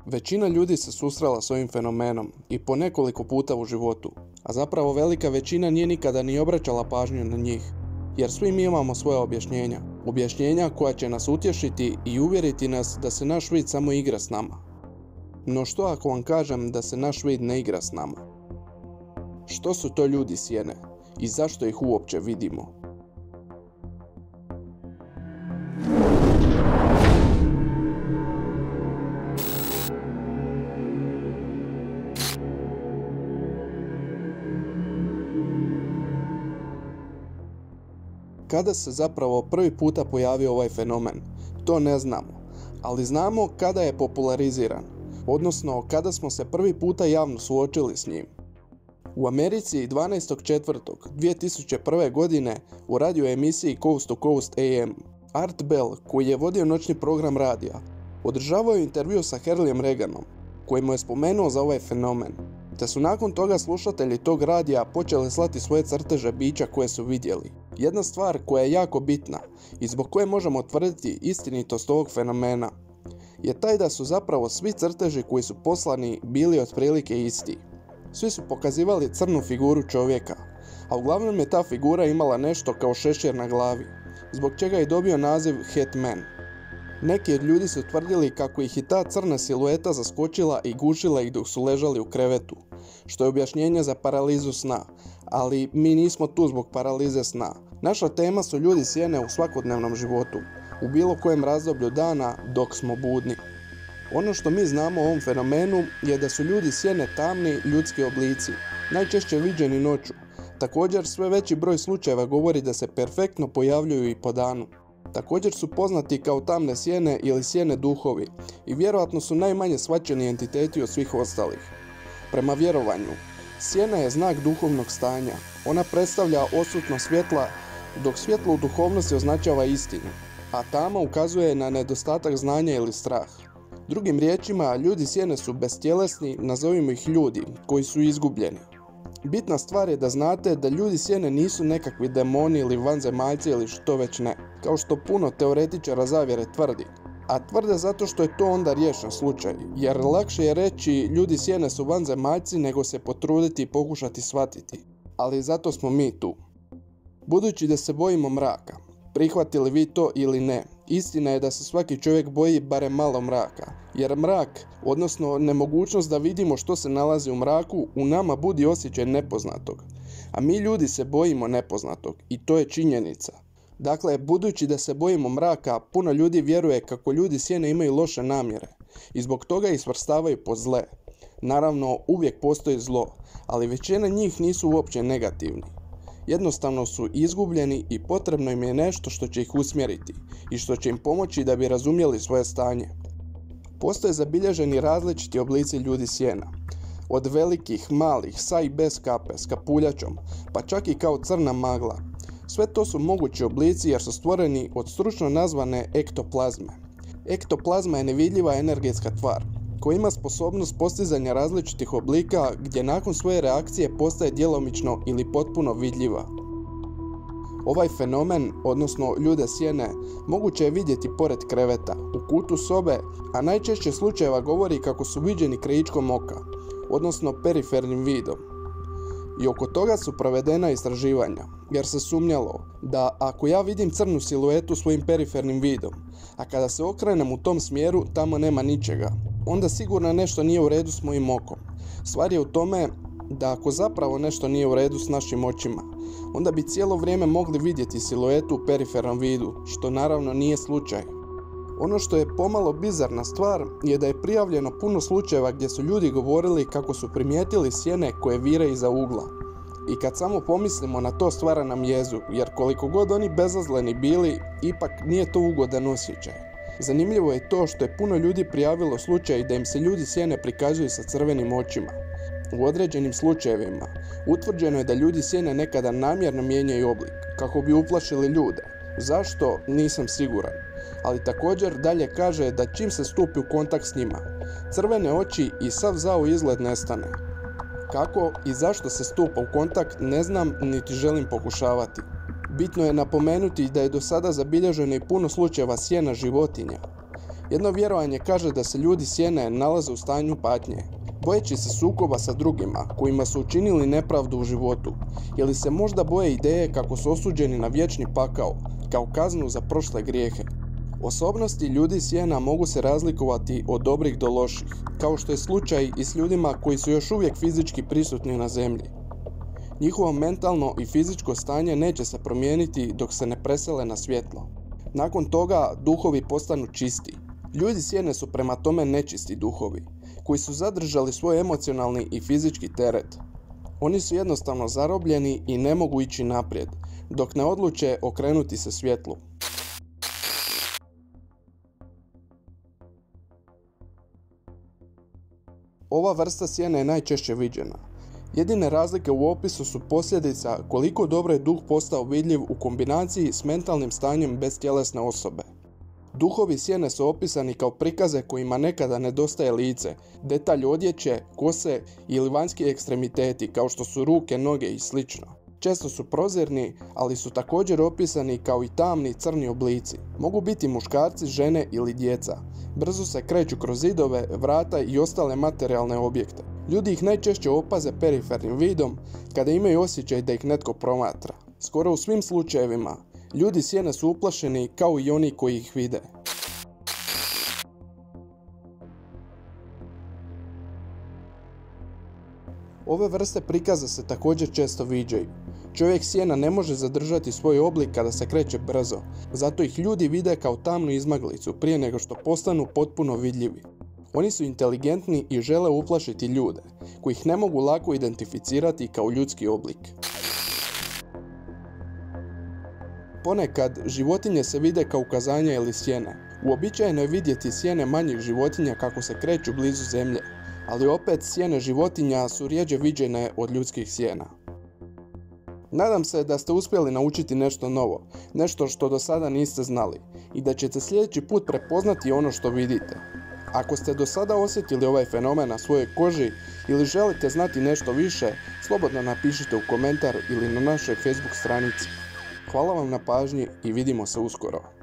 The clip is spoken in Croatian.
Većina ljudi se susrela s ovim fenomenom i po nekoliko puta u životu, a zapravo velika većina nije nikada ni obraćala pažnju na njih, jer svi mi imamo svoja objašnjenja. Objašnjenja koja će nas utješiti i uvjeriti nas da se naš vid samo igra s nama. No što ako vam kažem da se naš vid ne igra s nama? Što su to ljudi sjene i zašto ih uopće vidimo? Kada se zapravo prvi puta pojavio ovaj fenomen, to ne znamo, ali znamo kada je populariziran, odnosno kada smo se prvi puta javno suočili s njim. U Americi 12.4.2001. godine u radio emisiji Coast to Coast AM, Art Bell, koji je vodio noćni program radija, održavao je intervju sa Harleyem Reaganom, koji mu je spomenuo za ovaj fenomen, te su nakon toga slušatelji tog radija počeli slati svoje crteže bića koje su vidjeli. Jedna stvar koja je jako bitna i zbog koje možemo tvrditi istinitost ovog fenomena je taj da su zapravo svi crteži koji su poslani bili otprilike isti. Svi su pokazivali crnu figuru čovjeka, a uglavnom je ta figura imala nešto kao šešir na glavi, zbog čega je dobio naziv Hatman. Neki od ljudi su tvrdili kako ih i ta crna silueta zaskočila i gušila ih dok su ležali u krevetu, što je objašnjenje za paralizu sna, ali mi nismo tu zbog paralize sna. Naša tema su ljudi sjene u svakodnevnom životu, u bilo kojem razdoblju dana dok smo budni. Ono što mi znamo o ovom fenomenu je da su ljudi sjene tamni ljudski oblici, najčešće viđeni noću. Također sve veći broj slučajeva govori da se perfektno pojavljuju i po danu. Također su poznati kao tamne sjene ili sjene duhovi i vjerojatno su najmanje shvaćeni entiteti od svih ostalih. Prema vjerovanju, sjena je znak duhovnog stanja. Ona predstavlja odsutnost svjetla, dok svjetlo u duhovnosti označava istinu, a tama ukazuje na nedostatak znanja ili strah. Drugim riječima, ljudi sjene su bestjelesni, nazovimo ih ljudi, koji su izgubljeni. Bitna stvar je da znate da ljudi sjene nisu nekakvi demoni ili vanzemaljci ili što već ne, kao što puno teoretičara zavjere tvrdi. A tvrde zato što je to onda riješen slučaj, jer lakše je reći ljudi sjene su vanzemaljci nego se potruditi i pokušati shvatiti. Ali zato smo mi tu. Budući da se bojimo mraka, prihvatili vi to ili ne, istina je da se svaki čovjek boji barem malo mraka, jer mrak, odnosno nemogućnost da vidimo što se nalazi u mraku, u nama budi osjećaj nepoznatog. A mi ljudi se bojimo nepoznatog i to je činjenica. Dakle, budući da se bojimo mraka, puno ljudi vjeruje kako ljudi sjene imaju loše namjere i zbog toga ih svrstavaju pod zle. Naravno, uvijek postoji zlo, ali većina njih nisu uopće negativni. Jednostavno su izgubljeni i potrebno im je nešto što će ih usmjeriti i što će im pomoći da bi razumjeli svoje stanje. Postoje zabilježeni različiti oblici ljudi sjena. Od velikih, malih, sa i bez kape, s kapuljačom, pa čak i kao crna magla. Sve to su mogući oblici jer su stvoreni od stručno nazvane ektoplazme. Ektoplazma je nevidljiva energetska tvar koja ima sposobnost postizanja različitih oblika gdje nakon svoje reakcije postaje djelomično ili potpuno vidljiva. Ovaj fenomen, odnosno ljude sjene, moguće je vidjeti pored kreveta, u kutu sobe, a najčešće slučajeva govori kako su viđeni krajičkom oka, odnosno perifernim vidom. I oko toga su provedena istraživanja, jer se sumnjalo da ako ja vidim crnu siluetu svojim perifernim vidom, a kada se okrenem u tom smjeru tamo nema ničega, onda sigurno nešto nije u redu s mojim okom. Stvar je u tome da ako zapravo nešto nije u redu s našim očima, onda bi cijelo vrijeme mogli vidjeti siluetu u perifernom vidu, što naravno nije slučaj. Ono što je pomalo bizarna stvar je da je prijavljeno puno slučajeva gdje su ljudi govorili kako su primijetili sjene koje vire iza ugla. I kad samo pomislimo na to stvara nam jezu, jer koliko god oni bezazleni bili, ipak nije to ugodan osjećaj. Zanimljivo je to što je puno ljudi prijavilo slučaj da im se ljudi sjene prikazuju sa crvenim očima. U određenim slučajevima utvrđeno je da ljudi sjene nekada namjerno mijenjaju oblik, kako bi uplašili ljude. Zašto? Nisam siguran. Ali također dalje kaže da čim se stupi u kontakt s njima, crvene oči i sav zao izgled nestane. Kako i zašto se stupa u kontakt ne znam niti želim pokušavati. Bitno je napomenuti da je do sada zabilježeno i puno slučajeva sjena životinja. Jedno vjerovanje kaže da se ljudi sjene nalaze u stanju patnje, bojeći se sukoba sa drugima kojima su učinili nepravdu u životu, ili se možda boje ideje kako su osuđeni na vječni pakao, kao kaznu za prošle grijehe. Osobnosti ljudi sjena mogu se razlikovati od dobrih do loših, kao što je slučaj i s ljudima koji su još uvijek fizički prisutni na zemlji. Njihovo mentalno i fizičko stanje neće se promijeniti dok se ne presele na svjetlo. Nakon toga duhovi postanu čisti. Ljudi sjene su prema tome nečisti duhovi, koji su zadržali svoj emocionalni i fizički teret. Oni su jednostavno zarobljeni i ne mogu ići naprijed, dok ne odluče okrenuti se svjetlu. Ova vrsta sjene je najčešće viđena. Jedine razlike u opisu su posljedica koliko dobro je duh postao vidljiv u kombinaciji s mentalnim stanjem beztjelesne osobe. Duhovi sjene su opisani kao prikaze kojima nekada nedostaje lice, detalj odjeće, kose ili vanjski ekstremiteti kao što su ruke, noge i sl. Često su prozirni, ali su također opisani kao i tamni crni oblici. Mogu biti muškarci, žene ili djeca. Brzo se kreću kroz zidove, vrata i ostale materijalne objekte. Ljudi ih najčešće opaze perifernim vidom kada imaju osjećaj da ih netko promatra. Skoro u svim slučajevima, ljudi sjene su uplašeni kao i oni koji ih vide. Ove vrste prikaza se također često viđaju. Čovjek sjena ne može zadržati svoj oblik kada se kreće brzo, zato ih ljudi vide kao tamnu izmaglicu prije nego što postanu potpuno vidljivi. Oni su inteligentni i žele uplašiti ljude, koji ih ne mogu lako identificirati kao ljudski oblik. Ponekad životinje se vide kao ukazanja ili sjene. Uobičajeno je vidjeti sjene manjih životinja kako se kreću blizu zemlje, ali opet sjene životinja su rjeđe viđene od ljudskih sjena. Nadam se da ste uspjeli naučiti nešto novo, nešto što do sada niste znali i da ćete sljedeći put prepoznati ono što vidite. Ako ste do sada osjetili ovaj fenomen na svojoj koži ili želite znati nešto više, slobodno napišite u komentar ili na našoj Facebook stranici. Hvala vam na pažnji i vidimo se uskoro.